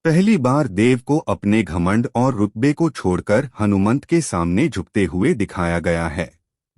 पहली बार देव को अपने घमंड और रुतबे को छोड़कर हनुमंत के सामने झुकते हुए दिखाया गया है।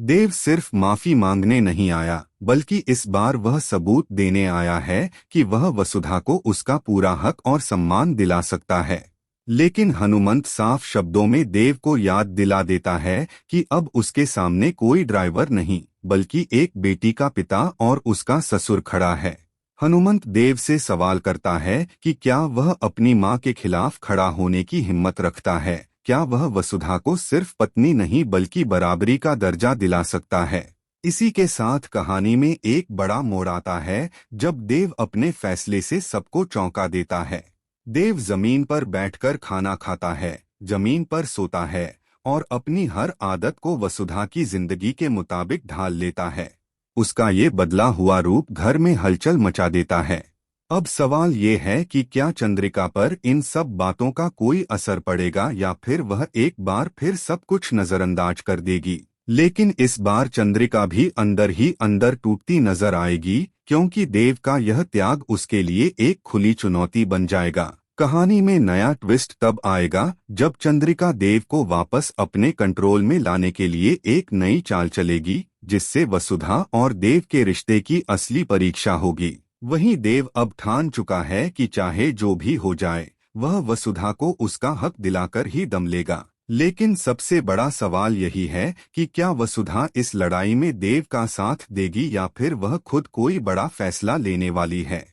देव सिर्फ माफी मांगने नहीं आया, बल्कि इस बार वह सबूत देने आया है कि वह वसुधा को उसका पूरा हक और सम्मान दिला सकता है। लेकिन हनुमंत साफ शब्दों में देव को याद दिला देता है कि अब उसके सामने कोई ड्राइवर नहीं, बल्कि एक बेटी का पिता और उसका ससुर खड़ा है। हनुमंत देव से सवाल करता है कि क्या वह अपनी मां के खिलाफ खड़ा होने की हिम्मत रखता है, क्या वह वसुधा को सिर्फ पत्नी नहीं बल्कि बराबरी का दर्जा दिला सकता है। इसी के साथ कहानी में एक बड़ा मोड़ आता है जब देव अपने फैसले से सबको चौंका देता है। देव जमीन पर बैठकर खाना खाता है, जमीन पर सोता है और अपनी हर आदत को वसुधा की जिंदगी के मुताबिक ढाल लेता है। उसका ये बदला हुआ रूप घर में हलचल मचा देता है। अब सवाल ये है कि क्या चंद्रिका पर इन सब बातों का कोई असर पड़ेगा या फिर वह एक बार फिर सब कुछ नजरअंदाज कर देगी। लेकिन इस बार चंद्रिका भी अंदर ही अंदर टूटती नजर आएगी, क्योंकि देव का यह त्याग उसके लिए एक खुली चुनौती बन जाएगा। कहानी में नया ट्विस्ट तब आएगा जब चंद्रिका देव को वापस अपने कंट्रोल में लाने के लिए एक नई चाल चलेगी, जिससे वसुधा और देव के रिश्ते की असली परीक्षा होगी। वहीं देव अब ठान चुका है कि चाहे जो भी हो जाए, वह वसुधा को उसका हक दिलाकर ही दम लेगा। लेकिन सबसे बड़ा सवाल यही है कि क्या वसुधा इस लड़ाई में देव का साथ देगी या फिर वह खुद कोई बड़ा फैसला लेने वाली है।